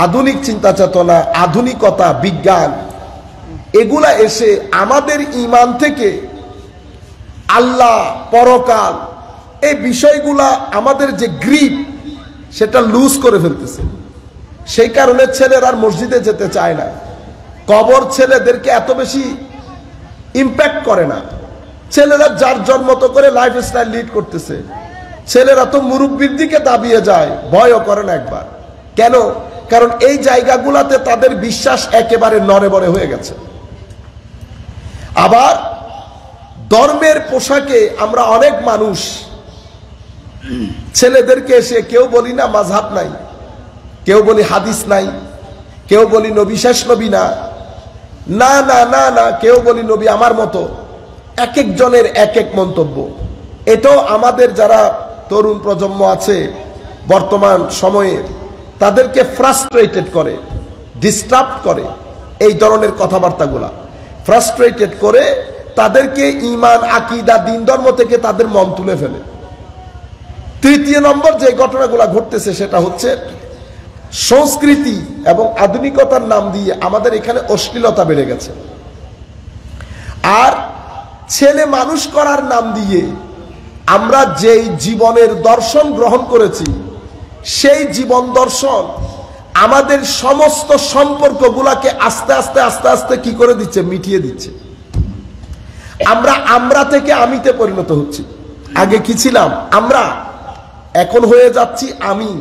আধুনিক চিন্তা চেতনা, আধুনিকতা, বিজ্ঞান এগুলা এসে আমাদের ঈমান থেকে আল্লাহ, পরকাল এই বিষয়গুলা আমাদের যে গ্রিপ সেটা লুজ করে ফেলতেছে। সেই কারণে ছেলেরা আর মসজিদে যেতে চায় না। কবর ছেলেদেরকে এত বেশি ইম্প্যাক্ট করে না। ছেলেরা যার জন্মত করে লাইফস্টাইল লিড করতেছে। ছেলেরা তো মুরব্বির দিকে দাবিয়ে যায়, ভয়ও করে না একবার। কেন? কারণ এই জায়গাগুলাতে তাদের বিশ্বাস একেবারে নড়েবড়ে হয়ে গেছে। আবার ধর্মের পোশাকে আমরা অনেক মানুষ ছেলেদেরকে এসে কেউ বলি না মাযহাব নাই, কেউ বলি হাদিস নাই, কেউ বলি নবী শেষ নবী না, না না না না, কেউ বলি নবী আমার মতো। এক একজনের এক এক মন্তব্য। এটাও আমাদের যারা তরুণ প্রজন্ম আছে বর্তমান সময়ে তাদেরকে ফ্রাস্ট্রেটেড করে, ডিস্টার্ব করে। এই ধরনের কথাবার্তাগুলা ফ্রাস্ট্রেটেড করে তাদেরকে ঈমান, আকীদা, দিন ধর্ম থেকে তাদের মন তুলে ফেলে। তৃতীয় নম্বর যে ঘটনাগুলা ঘটতেছে সেটা হচ্ছে সংস্কৃতি এবং আধুনিকতার নাম দিয়ে আমাদের এখানে অশ্লীলতা বেড়ে গেছে। আর ছেলে মানুষ করার নাম দিয়ে আমরা যেই জীবনের দর্শন গ্রহণ করেছি সেই জীবন দর্শন আমাদের সমস্ত সম্পর্কগুলাকে আস্তে আস্তে আস্তে আস্তে কি করে দিচ্ছে? মিটিয়ে দিচ্ছে। আমরা থেকে আমিতে পরিণত হচ্ছি। আগে কি ছিলাম? আমরা, এখন হয়ে যাচ্ছি আমি।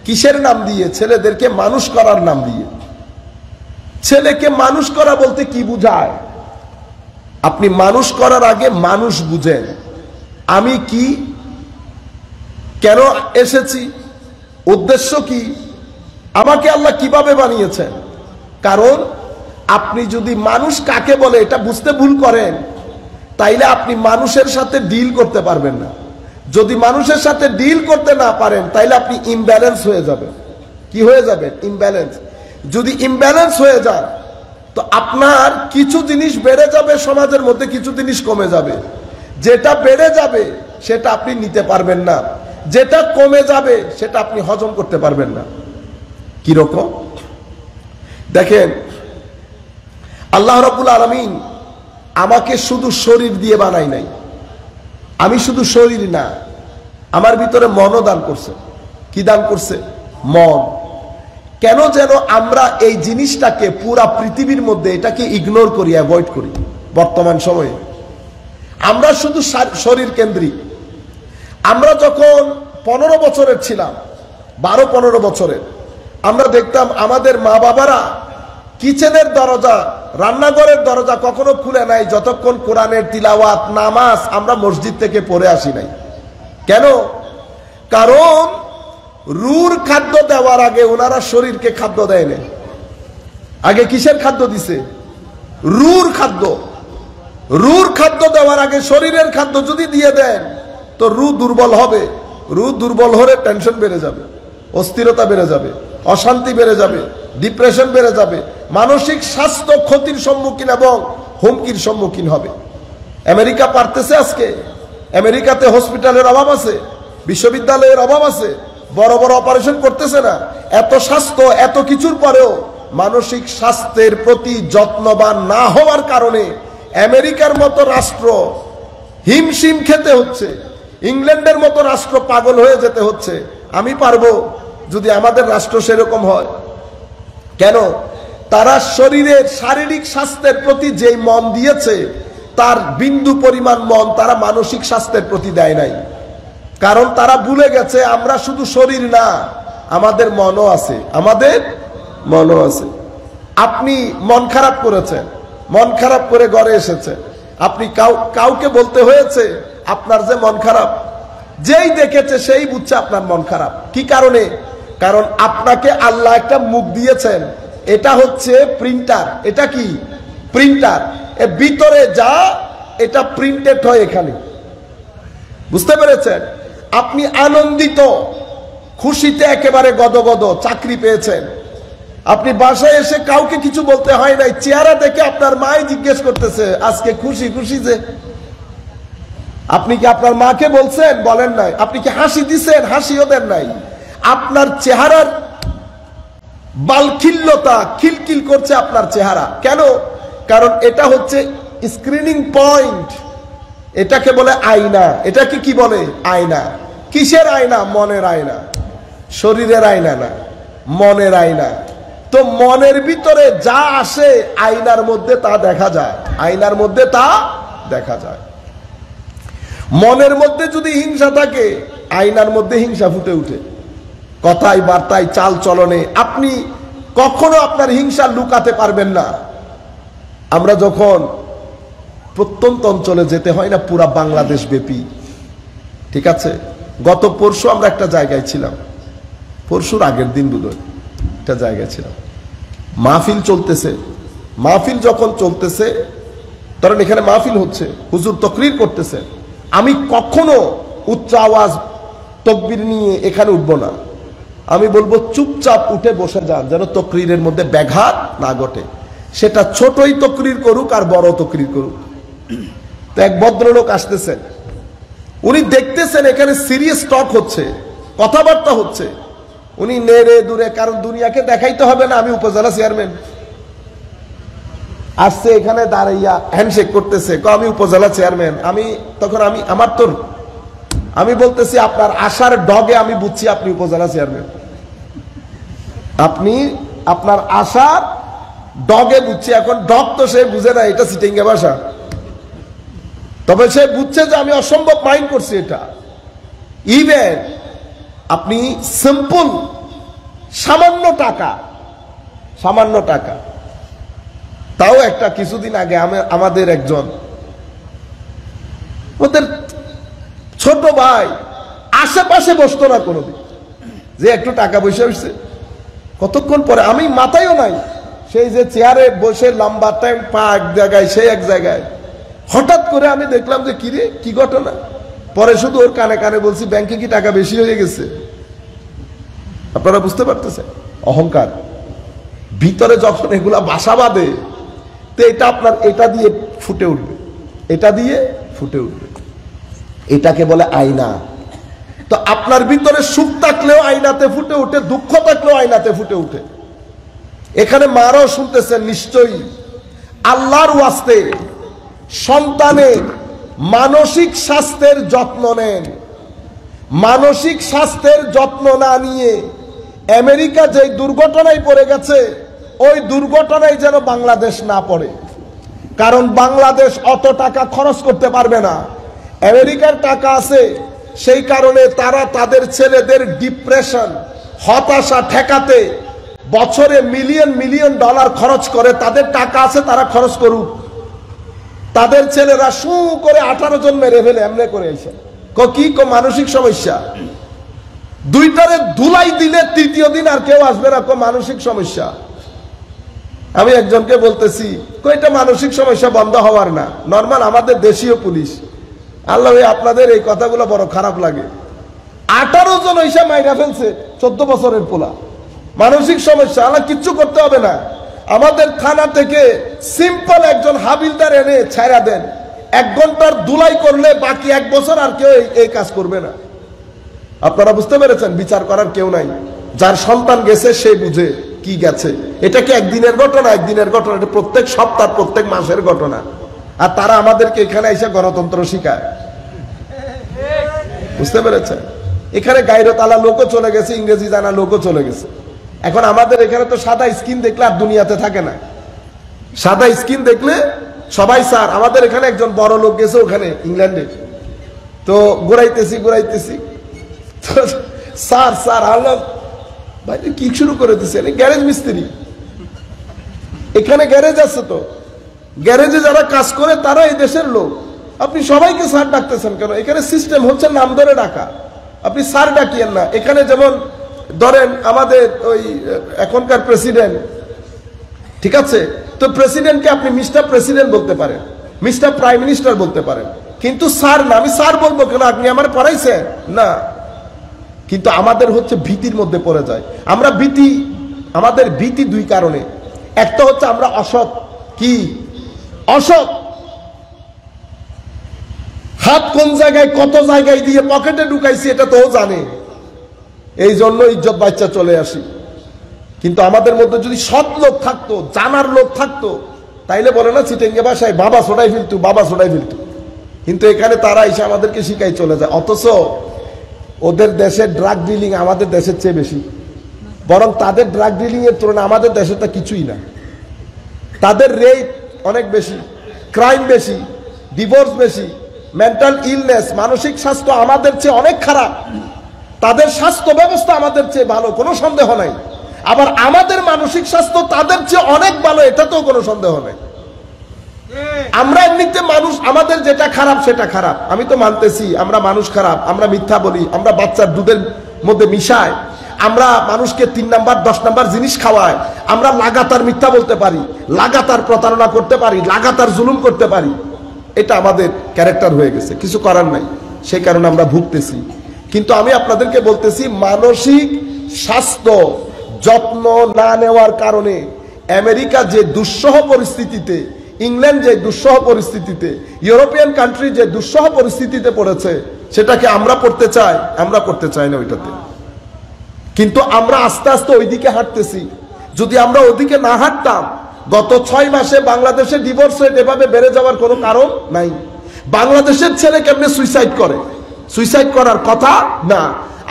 কিসের নাম দিয়ে? ছেলেদেরকে মানুষ করার নাম দিয়ে। ছেলেকে মানুষ করা বলতে কি বুঝায়? আপনি মানুষ করার আগে মানুষ বুঝেন। আমি কি, কেন এসেছি, উদ্দেশ্য কি, আমাকে আল্লাহ কিভাবে বানিয়েছেন। কারণ আপনি যদি মানুষ কাকে বলে এটা বুঝতে ভুল করেন তাইলে আপনি মানুষের সাথে ডিল করতে পারবেন না। যদি মানুষের সাথে ডিল করতে না পারেন তাইলে আপনি ইমব্যালেন্স হয়ে যাবেন। কি হয়ে যাবেন? ইমব্যালেন্স। যদি ইমব্যালেন্স হয়ে যান তো আপনার কিছু জিনিস বেড়ে যাবে, সমাজের মধ্যে কিছু জিনিস কমে যাবে। যেটা বেড়ে যাবে সেটা আপনি নিতে পারবেন না, যেটা কমে যাবে সেটা আপনি হজম করতে পারবেন না। কিরকম? দেখেন, আল্লাহ রাব্বুল আলামিন আমাকে শুধু শরীর দিয়ে বানাই নাই। আমি শুধু শরীর না, আমার ভিতরে মনও দান করছে। কি দান করছে? মন। কেন যেন আমরা এই জিনিসটাকে পুরা পৃথিবীর মধ্যে এটাকে ইগনোর করি, অ্যাভয়েড করি। বর্তমান সময়ে আমরা শুধু শরীর কেন্দ্রিক। আমরা যখন 15 বছরের ছিলাম, 12-15 বছরের, আমরা দেখতাম আমাদের মা বাবারা কিচেনের দরজা, রান্নাঘরের দরজা কখনো খুলে নাই যতক্ষণ কোরআনের তিলাওয়াত, নামাজ আমরা মসজিদ থেকে পড়ে আসি নাই। কেন? কারণ রুর খাদ্য দেওয়ার আগে ওনারা শরীরকে খাদ্য দেয় না। আগে কিসের খাদ্য দিছে? রুর খাদ্য। রুর খাদ্য দেওয়ার আগে শরীরের খাদ্য যদি দিয়ে দেন তো রু দুর্বল হবে। রু দুর্বল হলে টেনশন বেড়ে যাবে, অস্থিরতা বেড়ে যাবে, অশান্তি বেড়ে যাবে, ডিপ্রেশন বেড়ে যাবে, মানসিক স্বাস্থ্য ক্ষতির সম্মুখীন এবং হুমকির সম্মুখীন হবে। আমেরিকা পারতেছে আজকে? আমেরিকাতে হসপিটালের অভাব আছে, বিশ্ববিদ্যালয়ের অভাব আছে, বড় বড় অপারেশন করতেছে না। এত স্বাস্থ্য, এত কিছুর পরেও মানসিক স্বাস্থ্যের প্রতি যত্নবান না হওয়ার কারণে আমেরিকার মতো রাষ্ট্র হিমশিম খেতে হচ্ছে, ইংল্যান্ডের মতো রাষ্ট্র পাগল হয়ে যেতে হচ্ছে। আমি পারবো যদি আমাদের রাষ্ট্র সেরকম হয়? কেন? তারা শরীরের শারীরিক স্বাস্থ্যের প্রতি যেই মন দিয়েছে তার বিন্দু পরিমাণ মন তারা মানসিক স্বাস্থ্যের প্রতি দেয় নাই। কারণ তারা ভুলে গেছে আমরা শুধু শরীর না, আমাদের মনও আছে, আমাদের মনও আছে। আপনি মন খারাপ করেছেন, মন খারাপ করে ঘরে এসেছেন, আপনি কাউকে বলতে হয়েছে আপনার যে মন খারাপ? যেই দেখেছে সেই বুঝছে আপনার মন খারাপ। কি কারণে? কারণ আপনাকে আল্লাহ একটা মুখ দিয়েছেন, এটা হচ্ছে প্রিন্টার। এটা কি? প্রিন্টার। এর ভিতরে যা এটা প্রিন্টেড হয় এখানে। বুঝতে পেরেছেন? আপনি আনন্দিত, খুশিতে একেবারে গদগদ, চাকরি পেয়েছেন। আপনি বাসায় এসে কাউকে কিছু বলতে হয় নাই, চেহারা দেখে আপনার মাই জিজ্ঞেস করতেছে আজকে খুশি খুশি যে? আপনি কি আপনার মাকে বলছেন? বলেন নাই। আপনি কি হাসি দিছেন? হাসিও দেন নাই। আপনার চেহারার বালখিল্যতা, খিলখিল করছে আপনার চেহারা। কেন? কারণ এটা হচ্ছে স্ক্রিনিং পয়েন্ট, এটাকে বলে আয়না। এটাকে কি বলে? আয়না। কিসের আয়না? মনের আয়না, শরীরের আয়না না, মনের আয়না। তো মনের ভিতরে যা আসে আয়নার মধ্যে তা দেখা যায়, আয়নার মধ্যে তা দেখা যায়। মনের মধ্যে যদি হিংসা থাকে, আয়নার মধ্যে হিংসা ফুটে উঠে, কথায় বার্তায় চাল চলনে। আপনি কখনো আপনার হিংসা লুকাতে পারবেন না। আমরা যখন প্রত্যন্ত অঞ্চলে যেতে হয় না, পুরা বাংলাদেশ ব্যাপী, ঠিক আছে, গত পরশু আমরা একটা জায়গায় ছিলাম, পরশুর আগের দিন বোধহয় একটা জায়গায় ছিলাম, মাহফিল চলতেছে। মাহফিল যখন চলতেছে, ধরেন এখানে মাহফিল হচ্ছে, হুজুর তাকরীর করতেছে, আমি কখনো উচ্চ আওয়াজ তাকবীর নিয়ে এখানে উঠবো না। আমি বলবো চুপচাপ উঠে বসে যান, যেন তাকরীরের মধ্যে ব্যাঘাত না ঘটে। সেটা ছোটই তাকরীর করুক আর বড় তাকরীর করুক। তো এক ভদ্রলোক আসতেছেন, উনি দেখতেছেন এখানে সিরিয়াস টক হচ্ছে, কথাবার্তা হচ্ছে। উনি নেড়ে দূরে, কারণ দুনিয়াকে দেখাইতে হবে না আমি উপজেলা চেয়ারম্যান, আসছে এখানে দাঁড়াইয়া হ্যান্ডশেক করতেছে, আমি উপজেলা চেয়ারম্যান। আমি তখন আমি বলতেছি আপনার আশার ডগে আমি বুঝছি আপনি উপজেলা চেয়ারম্যান, আপনি আপনার আশার ডগে বুঝছি। এখন ডগ তো সে বুঝে না, এটা সিটিংয়ে ভাষা, তবে সে বুঝছে যে আমি অসম্ভব মাইন্ড করছি এটা। ইভেন আপনি সিম্পল সামান্য টাকা, তাও একটা কিছুদিন আগে আমাদের একজন ওদের ছোট ভাই আশেপাশে বসতো না কোনোদিন, যে একটু টাকা পয়সা হচ্ছে, কতক্ষণ পরে আমি মাথায়ও নাই, সেই যে চেয়ারে বসে লম্বা টাইম পা এক জায়গায় সে এক জায়গায়, হঠাৎ করে আমি দেখলাম যে কিরে কি ঘটনা। পরে শুধু ওর কানে কানে বলছি, ব্যাংকে কি টাকা বেশি হয়ে গেছে? আপনারা বুঝতে পারতেছেন অহংকার ভিতরে যখন এগুলা বাসা বাঁধে, তো এটা আপনার এটা দিয়ে ফুটে উঠবে, এটা দিয়ে ফুটে উঠবে। এটাকে বলে আয়না। তো আপনার ভিতরে সুখ থাকলেও আয়নাতে ফুটে উঠে, দুঃখ থাকলেও আয়নাতে ফুটে উঠে। এখানে মারাও শুনতেছেন নিশ্চয়ই, আল্লাহর ওয়াস্তে সন্তানের মানসিক স্বাস্থ্যের যত্ন নেন। মানসিক স্বাস্থ্যের যত্ন না নিয়ে আমেরিকা যে দুর্ঘটনায় পড়ে গেছে, ওই দুর্ঘটনায় যেন বাংলাদেশ না পড়ে। কারণ বাংলাদেশ অত টাকা খরচ করতে পারবে না, আমেরিকার টাকা আছে, সেই কারণে তারা তাদের ছেলেদের ডিপ্রেশন, হতাশা ঠেকাতে বছরে মিলিয়ন ডলার খরচ করে। তাদের টাকা আছে, তারা খরচ করুক। তাদের ছেলেরা শু করে 18 জন মেরে ফেলে, এমনি করে এসে কি মানসিক সমস্যা। দুইটারে ধুলাই দিলে তৃতীয় দিন আর কেউ আসবে না, মানসিক সমস্যা। আমি একজনকে বলতেছি, এটা মানসিক সমস্যা বন্ধ হওয়ার না, নর্মাল আমাদের দেশীয় পুলিশ। আল্লাহ, আপনাদের এই কথাগুলো বড় খারাপ লাগে। 18 জন ওইসা মাইরা ফেলছে, 14 বছরের পোলা, মানসিক সমস্যা। আল্লাহ কিচ্ছু করতে হবে না, আমাদের থানা থেকে সিম্পল একজন হাবিলদার এনে ছাইরা দেন, 1 ঘন্টার ধুলাই করলে বাকি 1 বছর আর কেউ এই কাজ করবে না। আপনারা বুঝতে পেরেছেন? বিচার করার কেউ নাই, যার সন্তান গেছে সে বুঝে কি গেছে। এটা কি একদিনের ঘটনা? এটা প্রত্যেক সপ্তাহ, প্রত্যেক মাসের ঘটনা। আর তারা আমাদেরকে এখানে এসে গণতন্ত্র শিখায়। বুঝতে পেরেছেন? এখানে গায়রতালা লোকও চলে গেছে, ইংরেজি জানা লোকও চলে গেছে। এখন আমাদের এখানে তো সাদা স্কিন দেখলে আর দুনিয়াতে থাকে না। সাদা স্কিন দেখলে সবাই স্যার। আমাদের এখানে একজন বড় লোক গেছে ওখানে ইংল্যান্ডে, তো ঘুরাইতেছি তো স্যার আল্লাহ ভাই কি শুরু করে দিচ্ছে, গ্যারেজ মিস্ত্রি। এখানে গ্যারেজ আছে, তো গ্যারেজে যারা কাজ করে তারা এই দেশের লোক। আপনি সবাইকে স্যার ডাকতেছেন কেন? এখানে সিস্টেম হচ্ছে নাম ধরে ডাকা, আপনি স্যার ডাকিয়েন না। এখানে যেমন ধরেন আমাদের ওই এখনকার প্রেসিডেন্ট, ঠিক আছে, তো প্রেসিডেন্টকে আপনি মিস্টার প্রেসিডেন্ট বলতে পারেন, মিস্টার প্রাইম মিনিস্টার বলতে পারেন, কিন্তু স্যার না। আমি স্যার বলবো কেন? আপনি আমার পড়াইছেন না। কিন্তু আমাদের হচ্ছে ভীতির মধ্যে পড়ে যায়। আমাদের ভীতি 2 কারণে। একটা হচ্ছে আমরা অসৎ, অসৎ, হাত কোন জায়গায় কত জায়গায় দিয়ে পকেটে ঢুকাইছি এটা তো জানে, এই জন্য ইজ্জত বাচ্চা চলে আসি। কিন্তু আমাদের মধ্যে যদি সৎ লোক থাকতো, জানার লোক থাকতো, তাইলে বলে না চিটেঙ্গে ভাষায় বাবা ছোটাই ফেলতু, বাবা ছোটাই ফেলতু। কিন্তু এখানে তারা এসে আমাদেরকে শিখাই চলে যায়। অথচ ওদের দেশের ড্রাগ ডিলিং আমাদের দেশের চেয়ে বেশি, বরং তাদের ড্রাগ ডিলিং এর তুলনায় আমাদের দেশেরটা কিছুই না। তাদের রেপ অনেক বেশি, ক্রাইম বেশি, ডিভোর্স বেশি, মেন্টাল ইলনেস, মানসিক স্বাস্থ্য আমাদের চেয়ে অনেক খারাপ। তাদের স্বাস্থ্য ব্যবস্থা আমাদের চেয়ে ভালো, কোনো সন্দেহ নাই। আবার আমাদের মানসিক স্বাস্থ্য তাদের চেয়ে অনেক ভালো, এটাতেও কোনো সন্দেহ নাই। আমরা এমনিতে মানুষ, আমাদের যেটা খারাপ সেটা খারাপ, আমি তো মানতেছি আমরা মানুষ খারাপ, আমরা মিথ্যা বলি, আমরা বাচ্চার দুধের মধ্যে মিশাই, আমরা মানুষকে 3 নাম্বার 10 নাম্বার জিনিস খাওয়াই, আমরা লাগাতার মিথ্যা বলতে পারি, লাগাতার প্রতারণা করতে পারি, লাগাতার জুলুম করতে পারি। এটা আমাদের ক্যারেক্টার হয়ে গেছে, কিছু করার নাই, সেই কারণে আমরা ভুগতেছি। কিন্তু আমি আপনাদেরকে বলতেছি, মানসিক স্বাস্থ্য যত্ন না নেওয়ার কারণে আমেরিকা যে দুঃসহ পরিস্থিতিতে, ইংল্যান্ড যে দুঃসহ পরিস্থিতিতে, ইউরোপিয়ান কান্ট্রি যে দুঃসহ পরিস্থিতিতে পড়েছে, সেটাকে আমরা পড়তে চাই? আমরা পড়তে চাই না ওইটাতে। কিন্তু আমরা আস্তে আস্তে ওইদিকে হাঁটতেছি। যদি আমরা ওইদিকে না হাঁটতাম, গত 6 মাসে বাংলাদেশে ডিভোর্স রেট এভাবে বেড়ে যাওয়ার কোনো কারণ নাই। বাংলাদেশের ছেলে কেমনে সুইসাইড করে? সুইসাইড করার কথা না।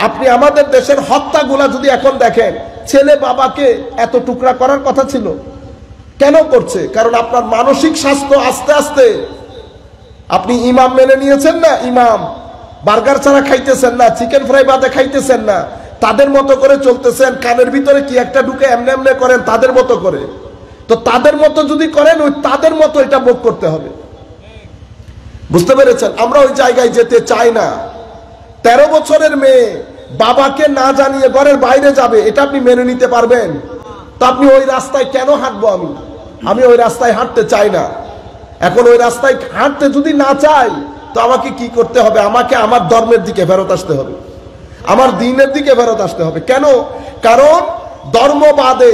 আপনি আমাদের দেশের হত্যাগুলা যদি এখন দেখেন, ছেলে বাবাকে এত টুকরা করার কথা ছিল, কেন করছে? কারণ আপনার মানসিক স্বাস্থ্য আস্তে আস্তে, আপনি ইমাম মেনে নিয়েছেন না, ইমাম বার্গার ছাড়া খাইতেছেন না, চিকেন ফ্রাই বাদে খাইতেছেন না, তাদের মতো করে চলতেছেন, কানের ভিতরে কি একটা ঢুকে এমনে এমনে করেন তাদের মতো করে। তো তাদের মতো যদি করেন, ওই তাদের মতো এটা ভোগ করতে হবে। বুঝতে পেরেছেন? আমরা ওই জায়গায় যেতে চাই না। 13 বছরের মেয়ে বাবাকে না জানিয়ে ঘরের বাইরে যাবে, এটা আপনি মেনে নিতে পারবেন? তো আপনি ওই রাস্তায় কেন হাঁটবো? আমি ওই রাস্তায় হাঁটতে চাই না। এখন ওই রাস্তায় হাঁটতে যদি না চাই, তো আমাকে কি করতে হবে? আমাকে আমার ধর্মের দিকে ফেরত আসতে হবে, আমার দ্বীনের দিকে ফেরত আসতে হবে। কেন? কারণ ধর্ম বাদে,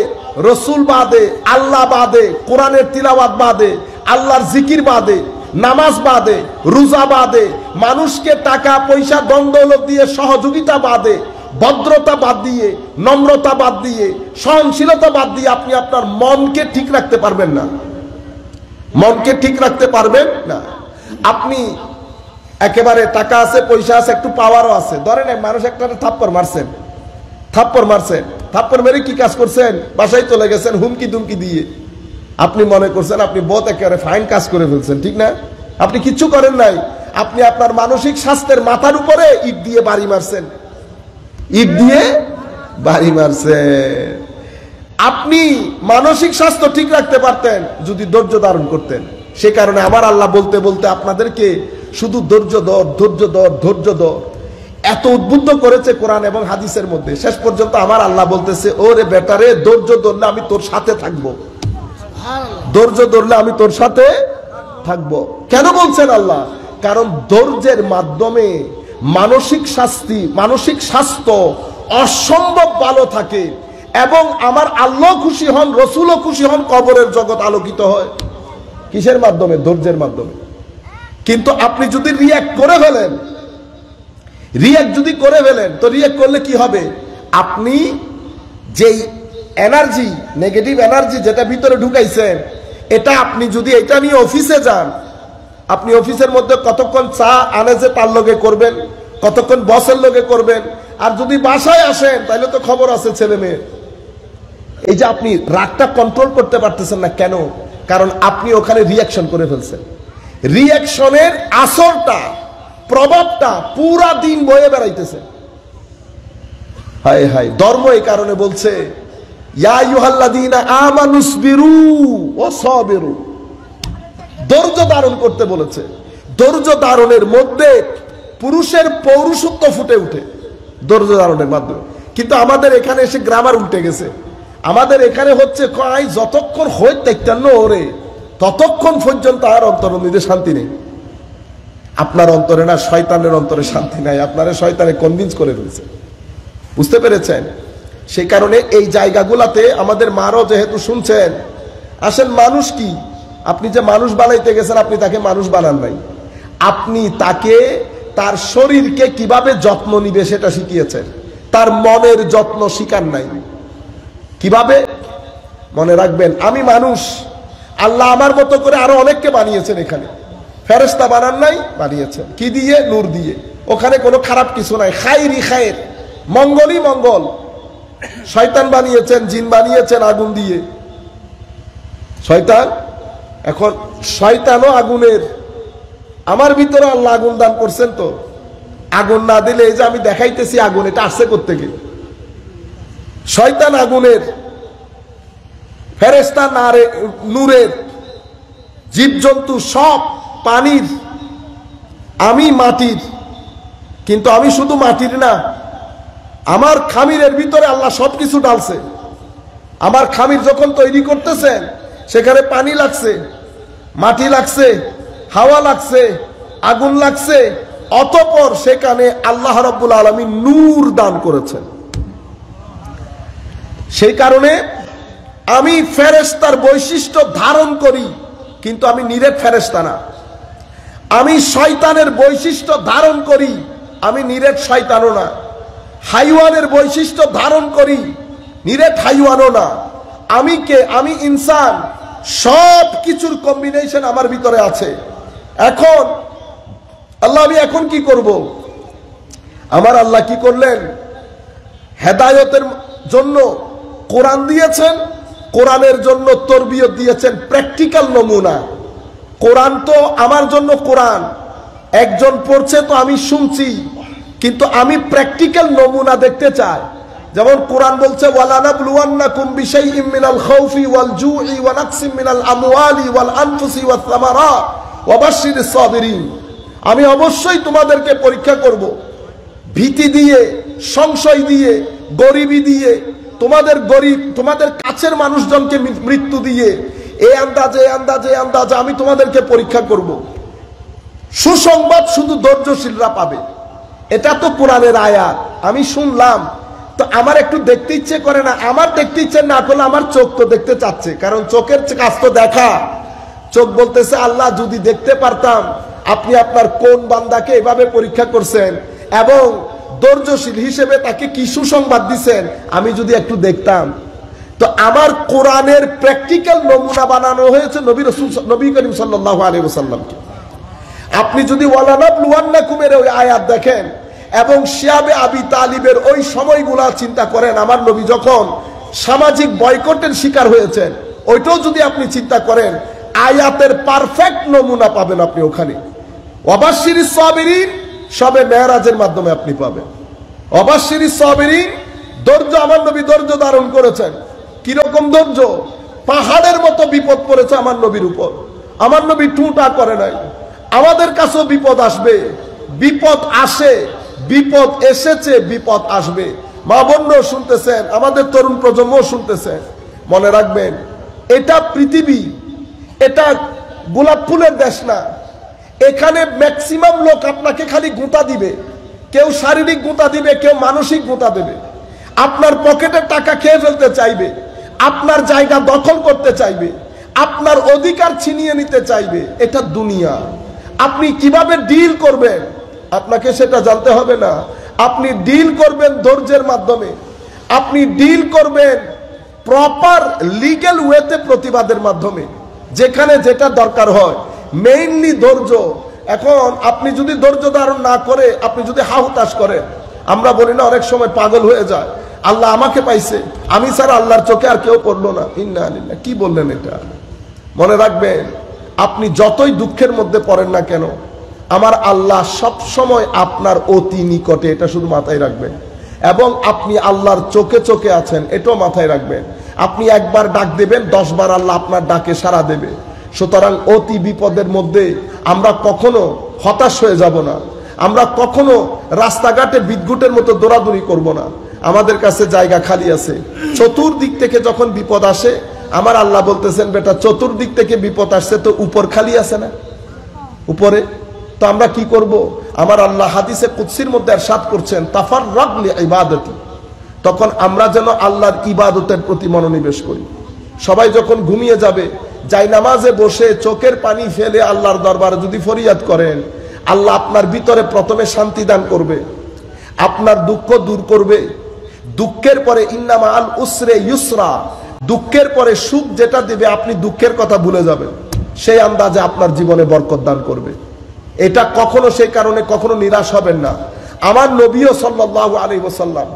রসুল বাদে, আল্লাহ বাদে, কোরআনের তিলাওয়াত বাদে, আল্লাহর জিকির বাদে, নামাজ বাদে, রোজা বাদে, মানুষকে টাকা পয়সা দ্বন্দ্ব দিয়ে সহযোগিতা বাদে, ভদ্রতা বাদ দিয়ে, নম্রতা বাদ দিয়ে, সহনশীলতা বাদ দিয়ে আপনি আপনার মনকে ঠিক রাখতে পারবেন না। মনকে ঠিক রাখতে পারবেন না। আপনি একেবারে টাকা আছে, পয়সা আছে, একটু পাওয়ারও আছে, ধরেন মানুষ একটা থাপ্পড় মারছেন, থাপ্পড় মেরে কি কাজ করছেন? বাসায় চলে গেছেন হুমকি দুমকি দিয়ে। আপনি মনে করছেন আপনি বহুত একেবারে ফাইন কাজ করে ফেলছেন, ঠিক না? আপনি কিচ্ছু করেন নাই। আপনি আপনার মানসিক স্বাস্থ্যের মাথার উপরে ইট দিয়ে বাড়ি মারছেন, ইট দিয়ে বাড়ি মারছেন। আপনি মানসিক স্বাস্থ্য ঠিক রাখতে পারতেন যদি ধৈর্য ধারণ করতেন। সে কারণে আমার আল্লাহ বলতে বলতে আপনাদেরকে শুধু ধৈর্য ধর, ধৈর্য ধর, ধৈর্য ধর এত উদ্বুদ্ধ করেছে কোরআন এবং হাদিসের মধ্যে। শেষ পর্যন্ত আমার আল্লাহ বলতেছে, ওরে বেটারে, ধৈর্য ধরলে আমি তোর সাথে থাকবো, ধৈর্য ধরলে আমি তোর সাথে থাকবো। কেন বলছেন আল্লাহ? কারণ ধৈর্যের মাধ্যমে মানসিক স্বাস্থ্য অসম্ভব ভালো থাকে এবং আমার আল্লাহ খুশি হন, রসুলও খুশি হন, কবরের জগৎ আলোকিত হয়। কিসের মাধ্যমে? ধৈর্যের মাধ্যমে। কিন্তু আপনি যদি রিঅ্যাক্ট করে ফেলেন, তো রিঅ্যাক্ট করলে কি হবে? আপনি যেই এনার্জি, নেগেটিভ এনার্জি যেটা ভিতরে ঢুকাইছেন, এটা আপনি যদি এটা নিয়ে অফিসে যান, আপনি অফিসের মধ্যে কতক্ষণ চা আনে যে তার লগে করবেন, কতক্ষণ বসের লগে করবেন, আর যদি বাসায় আসেন তাহলে তো খবর আছে ছেলে মেয়ে। এই যে আপনি রাগটা কন্ট্রোল করতে পারতেছেন না, কেন? কারণ আপনি ওখানে রিঅ্যাকশন করে ফেলছেন। রিঅ্যাকশনের আসরটা, প্রভাবটা পুরা দিন বয়ে বেড়াইতেছে। হায় হায়, ধর্ম এই কারণে বলছে, ইয়া আইয়ুহাল্লাযীনা আমানুসবিরু ওয়া সাবিরু, ধৈর্য ধারণ করতে বলেছে। ধৈর্য ধারণের মধ্যে পুরুষের পৌরুষত্ব ফুটে উঠে ধৈর্য ধারণের মাধ্যমে। কিন্তু আমাদের এখানে এসে গ্রামার উল্টে গেছে। আমাদের এখানে হচ্ছে কয় যতক্ষণ হয় দেখতেন ওরে, ততক্ষণ পর্যন্ত আর অন্তরের মধ্যে শান্তি নেই। আপনার অন্তরে না, শয়তানের অন্তরে শান্তি নাই, আপনারা শয়তানে কনভিন্স করে ফেলছে। বুঝতে পেরেছেন? সেই কারণে এই জায়গাগুলাতে আমাদের মারও যেহেতু শুনছেন, আসেন মানুষ কি, আপনি যে মানুষ বানাইতে গেছেন, আপনি তাকে মানুষ বানান নাই, আপনি তাকে তার শরীরকে কিভাবে যত্ন নিবে সেটা শিখিয়েছেন, তার মনের যত্ন শিখান নাই। কিভাবে? মনে রাখবেন, আমি মানুষ, আল্লাহ আমার মতো করে আরো অনেককে বানিয়েছেন। এখানে ফেরেশতা বানান নাই, বানিয়েছেন কি দিয়ে? নূর দিয়ে। ওখানে কোনো খারাপ কিছু নাই, খাইরি খায়ের, মঙ্গলই মঙ্গল। শয়তান বানিয়েছেন, জিন বানিয়েছেন আগুন দিয়ে। শয়তান, এখন শয়তানও আগুনের, আমার ভিতরে আল্লাহ আগুন দান করছেন। তো আগুন না দিলে, এই যে আমি দেখাইতেছি আগুন, এটা আসছে কোত্থেকে? শয়তান আগুনের, ফেরেশতা নূরের, জীবজন্তু সব পানির, আমি মাটির। কিন্তু আমি শুধু মাটির না, আমার খামিরের ভিতরে আল্লাহ সবকিছু ডালছে। আমার খামির যখন তৈরি করতেছেন, সেখানে পানি লাগছে, মাটি লাগছে, হাওয়া লাগছে, আগুন লাগছে, অতঃপর সেখানে আল্লাহ রাব্বুল আলামিন নূর দান করেছেন। সেই কারণে আমি ফেরেশতার বৈশিষ্ট্য ধারণ করি, কিন্তু আমি নিরেট ফেরেশতা না। আমি শয়তানের বৈশিষ্ট্য ধারণ করি, আমি নিরেট শয়তানও না। হাইওয়ানের বৈশিষ্ট্য ধারণ করি, নিরেট হাইওয়ানও না। আমি কে? আমি ইনসান। সব কিছুর কম্বিনেশন আমার ভিতরে আছে। এখন আল্লাহ, আমি এখন কি করব? আমার আল্লাহ কি করলেন? হেদায়েতের জন্য কোরআন দিয়েছেন, কোরআনের জন্য তরবিয়ত দিয়েছেন, প্র্যাকটিক্যাল নমুনা। কোরআন তো আমার জন্য, কোরআন একজন পড়ছে তো আমি শুনছি, কিন্তু আমি প্র্যাকটিক্যাল নমুনা দেখতে চাই। যেমন কোরআন বলছে, ওয়ালানাবলুওয়ান্নাকুম বিশাইইম মিনাল খাউফি ওয়াল জুই ওয়া নাকসিম মিনাল আমওয়ালি ওয়াল আনফুসি ওয়াস সামারাত ওয়া বাশশিরিস সাবিরিন। আমি অবশ্যই তোমাদেরকে পরীক্ষা করব, ভীতি দিয়ে, সংশয় দিয়ে, গরিবি দিয়ে, তোমাদের গরিব, তোমাদের কাছের মানুষজনকে মৃত্যু দিয়ে, এই আন্দাজে আন্দাজে আন্দাজে আমি তোমাদেরকে পরীক্ষা করব। সুসংবাদ শুধু ধৈর্যশীলরা পাবে। এটা তো কোরআনের আয়াত, আমি শুনলাম, তো আমার একটু দেখতে ইচ্ছে করে না? আমার দেখতে ইচ্ছে না করলে আমার চোখ তো দেখতে চাচ্ছে, কারণ চোখের কাজ তো দেখা। চোখ বলতেছে, আল্লাহ যদি দেখতে পারতাম আপনি আপনার কোন বান্দাকে এভাবে পরীক্ষা করছেন এবং ধৈর্যশীল হিসেবে তাকে কি সুসংবাদ দিচ্ছেন, আমি যদি একটু দেখতাম। তো আমার কোরআনের প্র্যাকটিক্যাল নমুনা বানানো হয়েছে নবী করিম সাল্লাল্লাহু আলাইহি ওয়াসাল্লামকে। আপনি যদি ওয়ালানাবলুওয়ান্নাকুমের ওই আয়াত দেখেন এবং শিয়াবে আবি তালিবের ওই সময়গুলা চিন্তা করেন, আমার নবী যখন সামাজিক বয়কটের শিকার হয়েছেন, ওইটাও যদি আপনি চিন্তা করেন, আয়াতের পারফেক্ট নমুনা পাবেন আপনি ওখানে। ওয়াবাশশিরিস সাবিরিন সবে মেরাজের মাধ্যমে আপনি পাবেন। ওয়াবাশশিরিস সাবিরিন, ধৈর্য, আমার নবী ধৈর্য ধারণ করেছেন। কিরকম ধৈর্য? পাহাড়ের মতো বিপদ পড়েছে আমার নবীর উপর, আমার নবী টুটা করে নাই। আমাদের কাছেও বিপদ আসবে, বিপদ আসে, বিপদ এসেছে, বিপদ আসবে। মা বোনরাও শুনতেছেন, আমাদের তরুণ প্রজন্ম শুনতেছেন। মনে রাখবেন, এটা পৃথিবী, এটা গোলাপ ফুলের দেশ না। এখানে ম্যাক্সিমাম লোক আপনাকে খালি গুঁতা দিবে, কেউ শারীরিক গুঁতা দিবে, কেউ মানসিক গুঁতা দেবে। আপনার পকেটের টাকা খেয়ে ফেলতে চাইবে, আপনার জায়গা দখল করতে চাইবে, আপনার অধিকার ছিনিয়ে নিতে চাইবে। এটা দুনিয়া। আপনি কিভাবে ডিল করবেন আপনাকে সেটা জানতে হবে না। আপনি ডিল করবেন ধৈর্যের মাধ্যমে, আপনি ডিল করবেন প্রপার লিগ্যাল ওয়েতে, প্রতিবাদের মাধ্যমে, যেখানে যেটা দরকার হয়। মেইনলি ধৈর্য। এখন আপনি যদি ধৈর্য ধারণ না করে, আপনি যদি হাহুতাশ করেন, আমরা বলি না অনেক সময় পাগল হয়ে যায়, আল্লাহ আমাকে পাইছে, আমি ছাড়া আল্লাহর চোখে আর কেউ পড়লো না, ইন্না লিল্লাহ। কি বললেন এটা? মনে রাখবেন, আপনি যতই দুঃখের মধ্যে পড়েন না কেন, আমার আল্লাহ সব সময় আপনার অতি নিকটে, এটা শুধু মাথায় রাখবেন। এবং আপনি আল্লাহর চোখে চোখে আছেন, এটাও মাথায় রাখবেন। আপনি একবার ডাক দেবেন, 10 বার আল্লাহ আপনার ডাকে সাড়া দেবে। সুতরাং অতি বিপদের মধ্যে আমরা কখনো হতাশ হয়ে যাব না, আমরা কখনো রাস্তাঘাটে বিদ্যুতের মতো দৌড়াদৌড়ি করব না। আমাদের কাছে জায়গা খালি আছে। চতুর্দিক থেকে যখন বিপদ আসে, আমার আল্লাহ বলতেছেন, বেটা চতুর্দিক থেকে বিপদ আসছে তো উপর খালি আছে না? উপরে তো আমরা কি করব? আমার আল্লাহ হাদিসে কুদসির মধ্যে ইরশাদ করছেন, তাফাররাগ লিইবাদাতি। তখন আমরা যেন আল্লাহর ইবাদতের প্রতি মনোনিবেশ করি। সবাই যখন ঘুমিয়ে যাবে, যাই নামাজে বসে চোখের পানি ফেলে আল্লাহর দরবারে যদি ফরিয়াদ করেন, আল্লাহ আপনার ভিতরে প্রথমে শান্তি দান করবে, আপনার দুঃখ দূর করবে। দুঃখের পরে ইন্না মাআল উসরে ইউসরা, দুঃখের পরে সুখ যেটা দিবে আপনি দুঃখের কথা ভুলে যাবেন, সেই আন্দাজে আপনার জীবনে বরকত দান করবে। এটা কখনো সেই কারণে কখনো নিরাশ হবেন না। আমার নবীও সাল্লাল্লাহু আলাইহি ওয়াসাল্লাম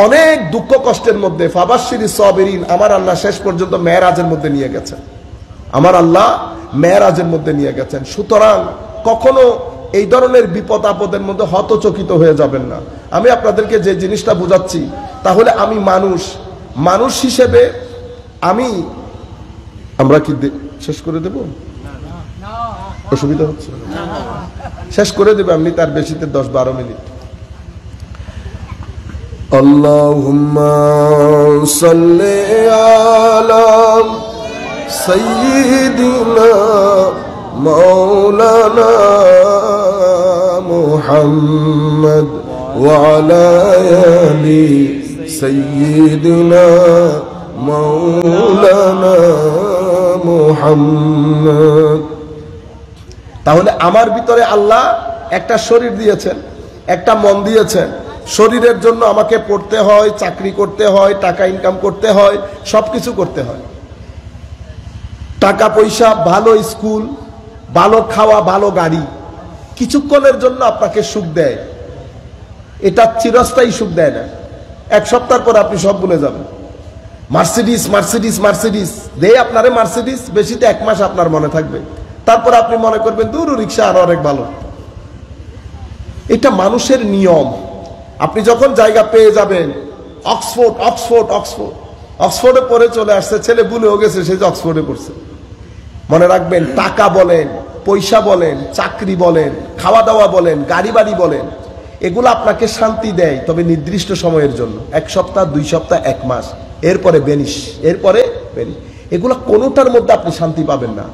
অনেক দুঃখ কষ্টের মধ্যে ফাবাশশিরিস সাবিরিন, আমার আল্লাহ শেষ পর্যন্ত মেরাজের মধ্যে নিয়ে গেছেন, আমার আল্লাহ মেরাজের মধ্যে নিয়ে গেছেন। সুতরাং কখনো এই ধরনের বিপদ আপদের মধ্যে হতচকিত হয়ে যাবেন না। আমি আপনাদেরকে যে জিনিসটা বুঝাচ্ছি, তাহলে আমি মানুষ হিসেবে আমরা কি শেষ করে দেব? অসুবিধা হচ্ছে? শেষ করে দেবে আপনি, তার বেশিতে 10-12 মিনিট। আল্লাহুম্মা সাল্লি আলা সাইয়্যিদিনা মাওলানা মুহাম্মদ ওয়া আলা আলি সাইয়্যিদিনা মাওলানা মুহাম্মদ। তাহলে আমার ভিতরে আল্লাহ একটা শরীর দিয়েছেন, একটা মন দিয়েছেন। শরীরের জন্য আমাকে পড়তে হয়, চাকরি করতে হয়, টাকা ইনকাম করতে হয়, সবকিছু করতে হয়। টাকা পয়সা, ভালো স্কুল, ভালো খাওয়া, ভালো গাড়ি কিছুক্ষণের জন্য আপনাকে সুখ দেয়, এটা চিরস্থায়ী সুখ দেয় না। এক সপ্তাহ পর আপনি সব ভুলে যাবেন। মার্সিডিস মার্সিডিস মার্সিডিস দেয় আপনারে, মার্সিডিস বেশিতে 1 মাস আপনার মনে থাকবে, তারপর আপনি মনে করবেন দূর রিক্সা আরো অনেক ভালো। এটা মানুষের নিয়ম। আপনি যখন জায়গা পেয়ে যাবেন, অক্সফোর্ড অক্সফোর্ড অক্সফোর্ড অক্সফোর্ডে পড়ে চলে আসছে, ছেলে ভুলেও গেছে সে যে অক্সফোর্ডে পড়ছে। মনে রাখবেন, টাকা বলেন, পয়সা বলেন, চাকরি বলেন, খাওয়া দাওয়া বলেন, গাড়ি বাড়ি বলেন, এগুলো আপনাকে শান্তি দেয়, তবে নির্দিষ্ট সময়ের জন্য, 1 সপ্তাহ 2 সপ্তাহ 1 মাস, এরপরে বেনিশ, এরপরে বেনিশ। এগুলো কোনোটার মধ্যে আপনি শান্তি পাবেন না।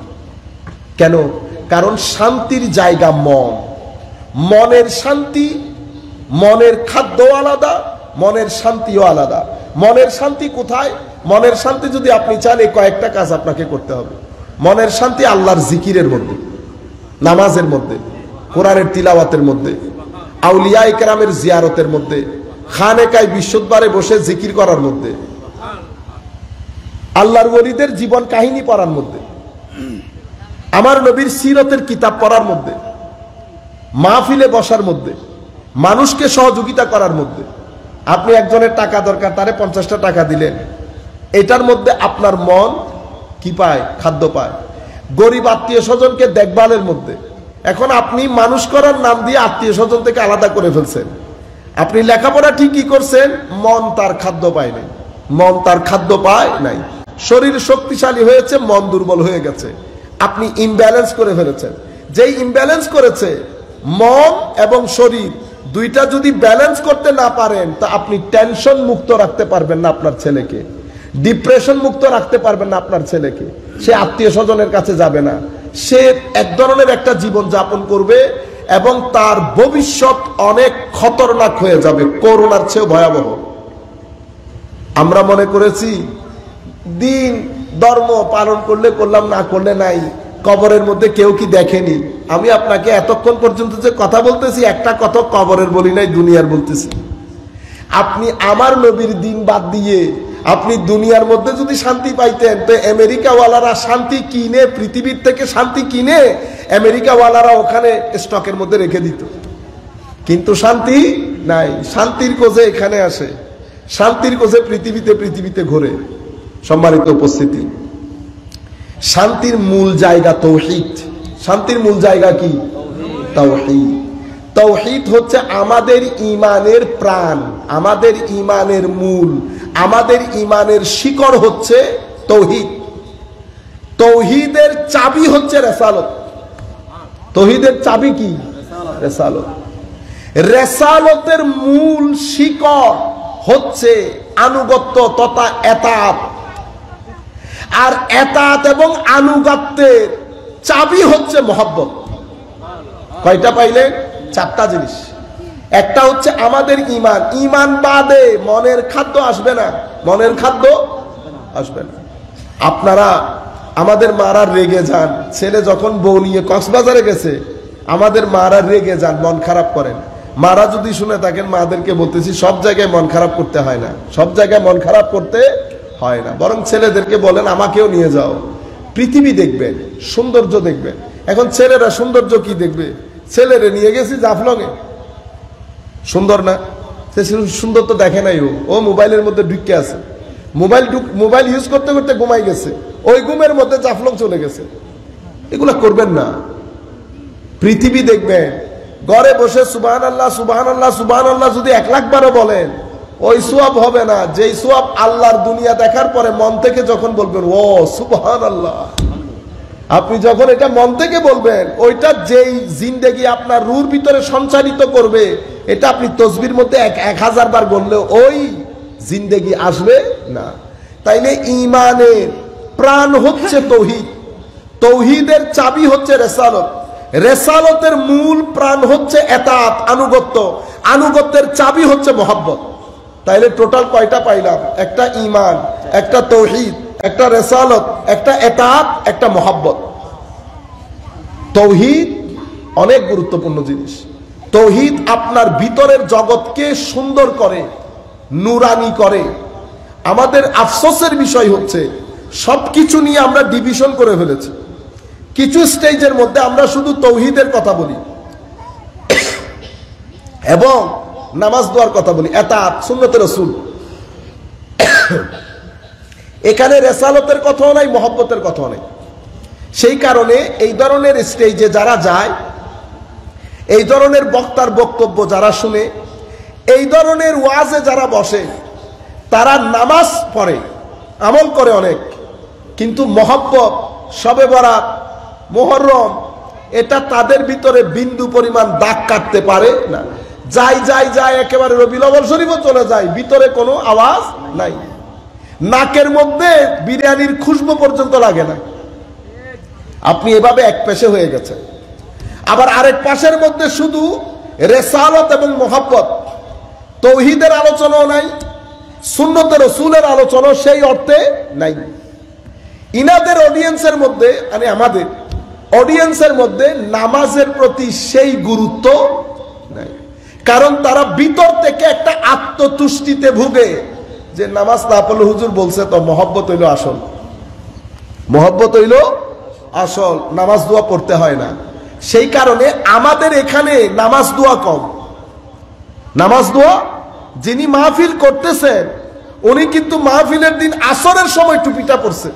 কেন? কারণ শান্তির জায়গা মন। মনের শান্তি, মনের খাদ্য আলাদা, মনের শান্তিও আলাদা। মনের শান্তি কোথায়? মনের শান্তি যদি আপনি চান, এই কয়েকটা কাজ আপনাকে করতে হবে। মনের শান্তি আল্লাহর জিকিরের মধ্যে, নামাজের মধ্যে, কোরআনের তিলাওয়াতের মধ্যে, আউলিয়া ইকরামের জিয়ারতের মধ্যে, খানেকায় বিশুদ্ধবারে বসে জিকির করার মধ্যে, আল্লাহর ওলিদের জীবন কাহিনী পড়ার মধ্যে, আমার নবীর সিরতের কিতাব পড়ার মধ্যে, মাহফিলে বসার মধ্যে, মানুষকে সহযোগিতা করার মধ্যে। আপনি একজনের টাকা দরকার, তারে 50টা টাকা দিলেন, এটার মধ্যে আপনার মন কি পায়? খাদ্য পায়। গরিব আত্মীয় স্বজনকে দেখভালের মধ্যে। এখন আপনি মানুষ করার নাম দিয়ে আত্মীয় স্বজন থেকে আলাদা করে ফেলছেন। আপনি লেখাপড়া ঠিকই করছেন, মন তার খাদ্য পায় নাই, মন তার খাদ্য পায় নাই। শরীর শক্তিশালী হয়েছে, মন দুর্বল হয়ে গেছে। আপনি ইমব্যালেন্স করে ফেলেছেন। যেই ইমব্যালেন্স করেছে, মন এবং শরীর দুইটা যদি ব্যালেন্স করতে না পারেন, তা আপনি টেনশন মুক্ত রাখতে পারবেন না আপনার ছেলেকে, ডিপ্রেশন মুক্ত রাখতে পারবেন না আপনার ছেলেকে। সে আত্মীয় স্বজনের কাছে যাবে না, সে এক ধরনের একটা জীবন যাপন করবে এবং তার ভবিষ্যৎ অনেক খতরনাক হয়ে যাবে, করোনার চেয়েও ভয়াবহ। আমরা মনে করেছি দিন ধর্ম পালন করলে করলাম, না করলে নাই, কবরের মধ্যে কেউ কি দেখেনি। আমি আপনাকে এতক্ষণ পর্যন্ত যে কথা বলতেছি, একটা কথা কবরের বলি নাই, দুনিয়ার বলতেছি। আপনি আমার নবীর দিন বাদ দিয়ে আপনি দুনিয়ার মধ্যে যদি শান্তি পাইতেন, তো আমেরিকাওয়ালারা শান্তি কিনে, পৃথিবীর থেকে শান্তি কিনে আমেরিকাওয়ালারা ওখানে স্টকের মধ্যে রেখে দিত। কিন্তু শান্তি নাই, শান্তির খোঁজে এখানে আসে, শান্তির খোঁজে পৃথিবীতে ঘোরে। সম্মানিত উপস্থিতি, শান্তির মূল জায়গা তাওহীদ। শান্তির মূল জায়গা কি? তাওহীদ। তাওহীদ হচ্ছে আমাদের ঈমানের প্রাণ, আমাদের ঈমানের মূল, আমাদের ঈমানের শিকড় হচ্ছে তাওহীদ। তাওহীদের চাবি হচ্ছে রিসালাত। তাওহীদের চাবি কি? রিসালাত। রিসালাতের মূল শিকড় হচ্ছে আনুগত্য তথা এতাত। আর এতাত এবং আনুগত্যের চাবি হচ্ছে মহব্বত। কয়টা পাইলেন? 4টা জিনিস। একটা হচ্ছে আমাদের ঈমান, ঈমান বাদে মনের খাদ্য আসবে না, মনের খাদ্য আসবে না। আপনারা আমাদের মারা রেগে যান, ছেলে যখন বউ নিয়ে কক্সবাজারে গেছে, আমাদের মারা রেগে যান, মন খারাপ করেন। মারা যদি শুনে থাকেন, মাদেরকে বলতেছি সব জায়গায় মন খারাপ করতে হয় না, সব জায়গায় মন খারাপ করতে হয় না, বরং ছেলেদেরকে বলেন আমাকেও নিয়ে যাও, পৃথিবী দেখবেন, সৌন্দর্য দেখবেন। এখন ছেলেরা সৌন্দর্য কি দেখবে? ছেলেরে নিয়ে গেছি জাফলংয়ে, সুন্দর না? সে সুন্দর তো দেখে নাই, ও মোবাইলের মধ্যে ঢুকে আছে, মোবাইল ইউজ করতে করতে ঘুমাই গেছে, ওই ঘুমের মধ্যে জাফলং চলে গেছে। এগুলা করবেন না, পৃথিবী দেখবেন। ঘরে বসে সুবহানাল্লাহ সুবহানাল্লাহ সুবহানাল্লাহ যদি 1 লাখ বারও বলেন, ওই সওয়াব হবে না যেই সওয়াব আল্লাহর দুনিয়া দেখার পরে মন থেকে যখন বলবেন ও সুবহানাল্লাহ, আপনি যখন এটা মন থেকে বলবেন, ওইটা যেই জিন্দেগি আপনার রুর ভিতরে সঞ্চারিত করবে, এটা আপনি তসবির মধ্যে 1000 বার বললেও ওই জিন্দেগি আসবে না। তাইলে ঈমানের প্রাণ হচ্ছে তৌহিদ, তৌহিদের চাবি হচ্ছে রিসালাত, রিসালাতের মূল প্রাণ হচ্ছে ইতাআত, আনুগত্য, আনুগত্যের চাবি হচ্ছে মুহাব্বত। তাইলে টোটাল কয়টা পাইলাম? একটা ঈমান, একটা তৌহিদ, একটা রিসালাত, একটা ইতাআত, একটা মুহাব্বত। তৌহিদ অনেক গুরুত্বপূর্ণ জিনিস। তৌহিদ আপনার ভিতরের জগৎকে সুন্দর করে, নুরানি করে। আমাদের আফসোসের বিষয় হচ্ছে সবকিছু নিয়ে আমরা ডিভিশন করে ফেলেছি। কিছু স্টেজের মধ্যে আমরা শুধু তৌহিদের কথা বলি এবং নামাজ দোয়ার কথা বলি, ইতাআত, সুন্নতে রাসূল। এখানে রিসালাতের কথাও নাই, মুহাব্বতের কথাও নাই। সেই কারণে এই ধরনের স্টেজে যারা যায়, এই ধরনের বক্তার বক্তব্য যারা শুনে, এই ধরনের ওয়াজে যারা বসে, তারা নামাজ পড়ে, আমল করে অনেক, কিন্তু মুহাব্বত, শবে বরাত, মুহররম, এটা তাদের ভিতরে বিন্দু পরিমাণ দাগ কাটতে পারে না। যাই যাই যাই একেবারে রবিউল আউয়াল শরীফও চলে যায়, ভিতরে কোনো আওয়াজ নাই, নাকের মধ্যে বিরিয়ানির খুশবু পর্যন্ত লাগে না। আপনি এভাবে এক পেশে হয়ে গেছেন। আবার আরেক পাশের মধ্যে শুধু রিসালাত এবং মুহাব্বত, তৌহিদের আলোচনাও নাই, সুন্নতে রাসূলের আলোচনা সেই অর্থে নাই। ইনাদের অডিয়েন্সের মধ্যে, মানে আমাদের অডিয়েন্সের মধ্যে নামাজের প্রতি সেই গুরুত্ব নাই, কারণ তারা ভিতর থেকে একটা আত্মতুষ্টিতে ভুগে যে নামাজ না পড়লে হুজুর বলছে তো মুহাব্বত হইল আসল, মুহাব্বত হইল আসল, নামাজ দোয়া পড়তে হয় না। সেই কারণে আমাদের এখানে নামাজ দোয়া কম। নামাজ দোয়া যিনি মাহফিল করতেছেন, উনি কিন্তু মাহফিলের দিন আসরের সময় টুপিটা পড়ছে,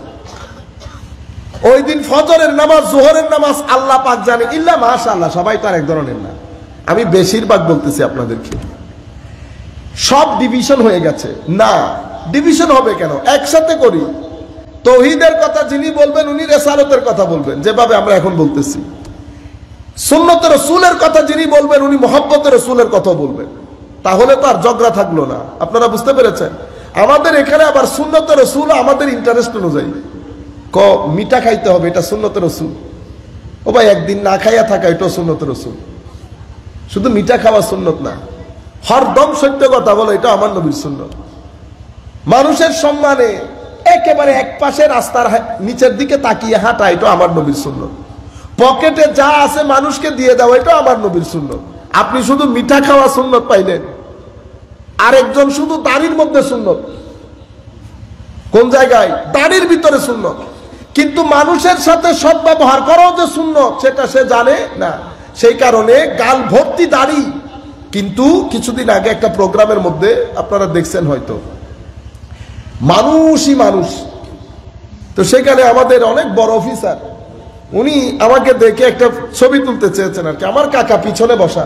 ওই দিন ফজরের নামাজ, জোহরের নামাজ আল্লাহ পাক জানে, ইল্লা মাশাআল্লাহ, সবাই তো আর এক ধরনের না। আমি বেশিরভাগ বলতেছি আপনাদেরকে, সব ডিভিশন হয়ে গেছে। না, ডিভিশন হবে কেন? একসাথে করি। তৌহিদের কথা যিনি বলবেন উনি রিসালাতের কথা বলবেন, যেভাবে আমরা এখন বলতেছি। সুন্নতে রাসূলের কথা যিনি বলবেন উনি মুহাব্বতে রাসূলের কথা বলবেন। তাহলে তো আর ঝগড়া থাকলো না। আপনারা বুঝতে পেরেছেন? আমাদের এখানে আবার সুন্নতে রাসূল আমাদের ইন্টারেস্ট অনুযায়ী মিঠা খাইতে হবে, এটা সুন্নতে রাসূল। ও ভাই, একদিন না খাইয়া থাকা এটাও সুন্নতে রাসূল। শুধু মিঠা খাওয়া সুন্নত না, হরদম সত্য কথা বলো, এটা আমার নবীর সুন্নত। মানুষের সম্মানে একেবারে এক পাশে রাস্তার নিচের দিকে তাকিয়ে হাঁটা, এটা আমার নবীর সুন্নত। পকেটে যা আছে মানুষকে দিয়ে দাও, এটা আমার নবীর সুন্নত। আপনি শুধু মিঠা খাওয়া সুন্নত পাইলেন, আরেকজন শুধু দাড়ির মধ্যে সুন্নত। কোন জায়গায়? দাড়ির ভিতরে সুন্নত, কিন্তু মানুষের সাথে সদ্ব্যবহার করাও যে সুন্নত সেটা সে জানে না। সেই কারণে গাল ভর্তি দাড়ি। কিন্তু কিছুদিন আগে একটা প্রোগ্রামের মধ্যে আপনারা দেখছেন হয়তো, মানুষই মানুষ। তো সেখানে আমাদের অনেক বড় অফিসার, উনি আমাকে দেখে একটা ছবি তুলতে চেয়েছেন আর কি। আমার কাকা পিছনে বসা,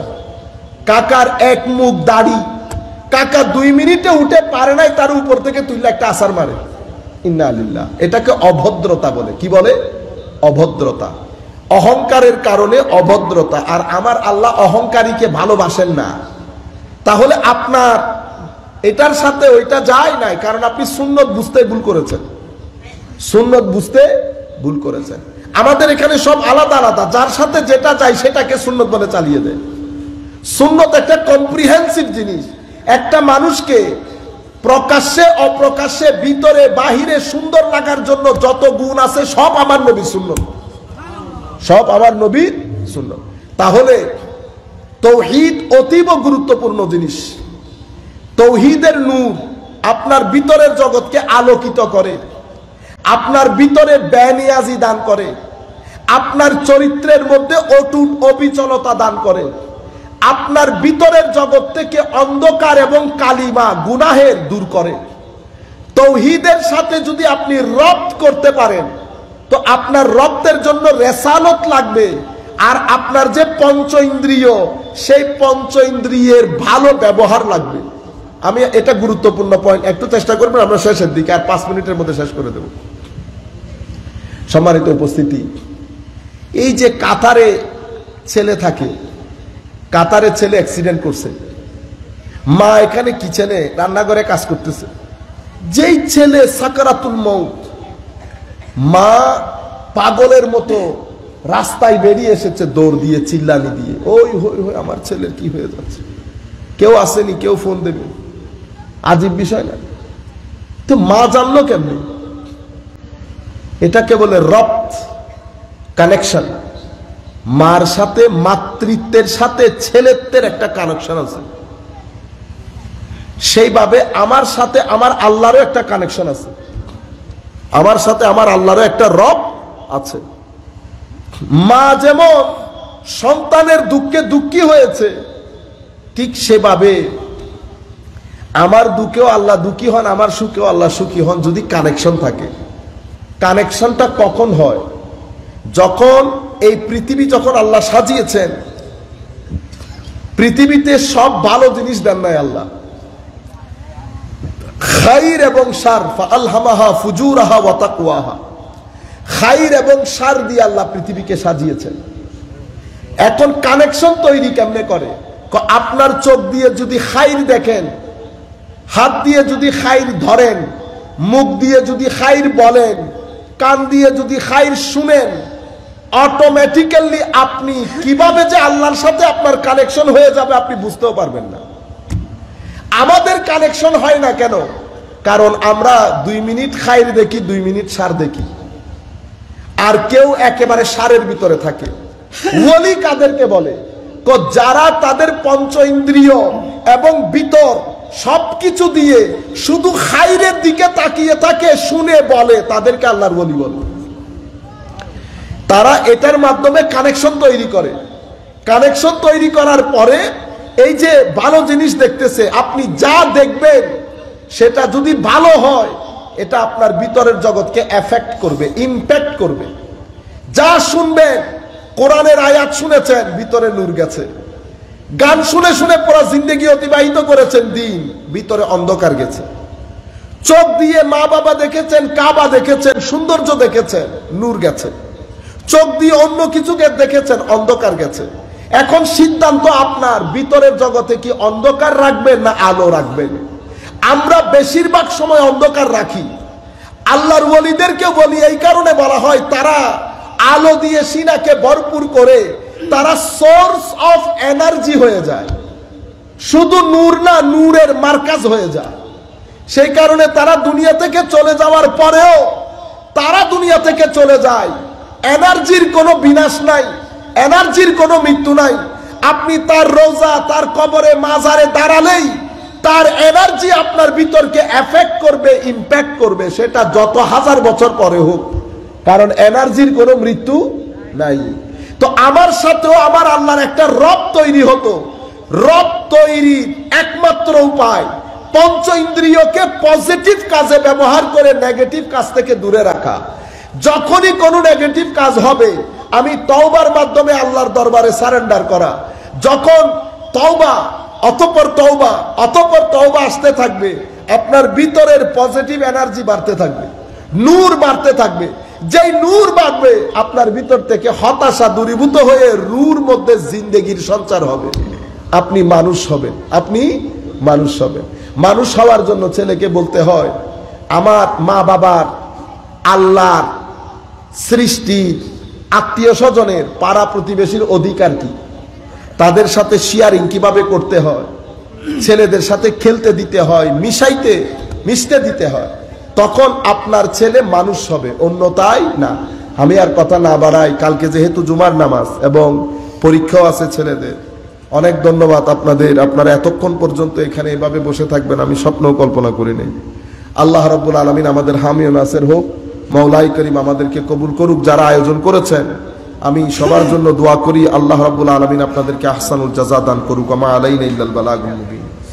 কাকার এক মুখ দাড়ি, কাকা 2 মিনিটে উঠে পারে নাই, তার উপর থেকে তুললে একটা আসার মারে। ইন্না লিল্লাহ। এটাকে অভদ্রতা বলে। কি বলে? অভদ্রতা। অহংকারের কারণে অভদ্রতা। আর আমার আল্লাহ অহংকারীকে ভালোবাসেন না। তাহলে আপনার এটার সাথে ওইটা যায় নাই, কারণ আপনি সুন্নত বুঝতে ভুল করেছেন। সুন্নত বুঝতে ভুল করেছেন। আমাদের এখানে সব আলাদা আলাদা, যার সাথে যেটা যায় সেটাকে সুন্নত বলে চালিয়ে দেয়। সুন্নত একটা কম্প্রিহেন্সিভ জিনিস। একটা মানুষকে প্রকাশ্যে অপ্রকাশ্যে, ভিতরে বাহিরে সুন্দর লাগার জন্য যত গুণ আছে সব আমার নবীর সুন্নত, সব আমার নবীর সুন্নত। তাহলে তৌহিদ অতীব গুরুত্বপূর্ণ জিনিস। তৌহিদের নূর আপনার ভিতরের জগৎকে আলোকিত করে, আপনার ভিতরে বেনিয়াজি দান করে, আপনার চরিত্রের মধ্যে অটুট অবিচলতা দান করে, আপনার ভিতরের জগৎ থেকে অন্ধকার এবং কালিমা গুনাহের দূর করে। তৌহিদের সাথে যদি আপনি রপ্ত করতে পারেন তো আপনার রপ্তের জন্য রেসালত লাগবে, আর আপনার যে পঞ্চ ইন্দ্রিয় সেই পঞ্চ ইন্দ্রিয়ের ভালো ব্যবহার লাগবে। আমি এটা গুরুত্বপূর্ণ পয়েন্ট, একটু চেষ্টা করবেন, আমরা শেষের দিকে আর 5 মিনিটের মধ্যে শেষ করে দেব। সম্মানিত উপস্থিতি, এই যে কাতারে ছেলে থাকে, কাতারে ছেলে অ্যাক্সিডেন্ট করছে, মা এখানে কিচেনে রান্নাঘরে কাজ করতেছে, যেই ছেলে সাকারাতুল মউত, মা পাগলের মতো রাস্তায় বেরিয়ে এসেছে দৌড় দিয়ে চিল্লানি দিয়ে, ওই হই হই আমার ছেলের কি হয়ে যাচ্ছে, কেউ আসেনি, কেউ ফোন দেবে, আজীব বিষয় না। তো মা জানলো কেমনি? এটাকে বলে রপ্ত, কানেকশন। মার সাথে, মাতৃত্বের সাথে ছেলেত্বের একটা কানেকশন আছে। সেইভাবে আমার সাথে আমার আল্লাহরও একটা কানেকশন আছে, আমার সাথে আমার আল্লাহরও একটা রব আছে। মা যেমন সন্তানের দুঃখে দুঃখী হয়েছে, ঠিক সেভাবে আমার দুঃখেও আল্লাহ দুঃখী হন, আমার সুখেও আল্লাহ সুখী হন, যদি কানেকশন থাকে। কানেকশনটা কখন হয়? যখন এই পৃথিবী যখন আল্লাহ সাজিয়েছেন, পৃথিবীতে সব ভালো জিনিস দেন নাই আল্লাহ, খাইর এবং শার, ফাআলহামাহা ফুজুরাহা ওয়া তাকওয়াহা, খাইর এবং শার দিয়ে আল্লাহ পৃথিবীকে সাজিয়েছেন। এখন কানেকশন তৈরি কেমনে করে? আপনার চোখ দিয়ে যদি খাইর দেখেন, হাত দিয়ে যদি খাইর ধরেন, মুখ দিয়ে যদি খাইর বলেন, কান দিয়ে যদি খাইর শুনেন, অটোমেটিক্যালি আপনি কিভাবে যে আল্লাহর সাথে আপনার কানেকশন হয়ে যাবে আপনি বুঝতেও পারবেন না। আমাদের কানেকশন হয় না কেন? কারণ আমরা 2 মিনিট খাইর দেখি, 2 মিনিট শার দেখি, আর কেউ একেবারে শারের ভিতরে থাকে। ওলি কাদেরকে বলে? যারা তাদের পঞ্চ ইন্দ্রিয় এবং ভিতর সবকিছু দিয়ে শুধু খাইরের দিকে তাকিয়ে থাকে, শুনে বলে, তাদেরকে আল্লাহর ওলি বলে। তারা এটার মাধ্যমে কানেকশন তৈরি করে। কানেকশন তৈরি করার পরে এই যে ভালো জিনিস দেখতেছে, আপনি যা দেখবেন সেটা যদি ভালো হয়, এটা আপনার ভিতরের জগৎকে এফেক্ট করবে, ইম্প্যাক্ট করবে। যা শুনবেন, কোরআনের আয়াত শুনেছেন, ভিতরে নূর গেছে। গান শুনে শুনে পুরো জিন্দেগি অতিবাহিত করেছেন দিন, ভিতরে অন্ধকার গেছে। চোখ দিয়ে মা বাবা দেখেছেন, কাবা দেখেছেন, সৌন্দর্য দেখেছেন, নূর গেছে। চোখ দিয়ে অন্য কিছুকে দেখেছেন, অন্ধকার গেছে। এখন সিদ্ধান্ত আপনার, ভিতরের জগতে কি অন্ধকার রাখবেন না আলো রাখবেন? আমরা বেশিরভাগ সময় অন্ধকার রাখি। আল্লাহর ওলিদেরকে বলি এই কারণে বলা হয়, তারা আলো দিয়ে সিনাকে ভরপুর করে তারা সোর্স অফ এনার্জি হয়ে যায়, শুধু নূর না, নূরের মার্কাজ হয়ে যায়। সেই কারণে তারা দুনিয়া থেকে চলে যাওয়ার পরেও তারা দুনিয়া থেকে চলে যায়, এনার্জির কোনো বিনাশ নাই, এনার্জির কোনো মৃত্যু নাই। আপনি তার রোজা, তার কবরে, মাজারে দাঁড়ালেই তার এনার্জি আপনার ভিতরকে এফেক্ট করবে, ইম্প্যাক্ট করবে, সেটা যত হাজার বছর পরে হোক, কারণ এনার্জির কোনো মৃত্যু নাই। তো আমার সাথেও আমার আল্লাহর একটা রব তৈরি হতো। রব তৈরির একমাত্র উপায় পঞ্চ ইন্দ্রিয়কে পজিটিভ কাজে ব্যবহার করে নেগেটিভ কাজ থেকে দূরে রাখা। যখনই কোনো নেগেটিভ কাজ হবে, আমি তওবার মাধ্যমে আল্লাহর দরবারে সারেন্ডার করা। যখন তওবা অতঃপর তওবা অতঃপর তওবা আসতে থাকবে, আপনার ভিতরের পজিটিভ এনার্জি বাড়তে থাকবে, নূর বাড়তে থাকবে। যেই নূর বাড়বে, আপনার ভিতর থেকে হতাশা দূরীভূত হয়ে রূর মধ্যে জিন্দেগির সঞ্চার হবে, আপনি মানুষ হবেন, আপনি মানুষ হবেন। মানুষ হওয়ার জন্য ছেলেকে বলতে হয়, আমার মা বাবার, আল্লাহর সৃষ্টির, আত্মীয় স্বজনের, পাড়া প্রতিবেশীর অধিকার কি, তাদের সাথে শেয়ারিং কিভাবে করতে হয়, ছেলেদের সাথে খেলতে দিতে হয়, মিশতে দিতে হয়, তখন আপনার ছেলে মানুষ হবে, অন্যথায় না। আমি আর কথা না বাড়াই, কালকে যেহেতু জুমার নামাজ এবং পরীক্ষাও আছে ছেলেদের, অনেক ধন্যবাদ আপনাদের। আপনারা এতক্ষণ পর্যন্ত এখানে এভাবে বসে থাকবেন আমি স্বপ্নও কল্পনা করি নাই। আল্লাহ রাব্বুল আলামিন আমাদের হামি ও নাসির হোক। মাওলাই করিম আমাদেরকে কবুল করুক। যারা আয়োজন করেছেন আমি সবার জন্য দোয়া করি, আল্লাহ রাব্বুল আলামিন আপনাদেরকে আহসানুল জাযা দান করুক। আমা আলাইনা ইল্লাল বালাগুল মুবিন।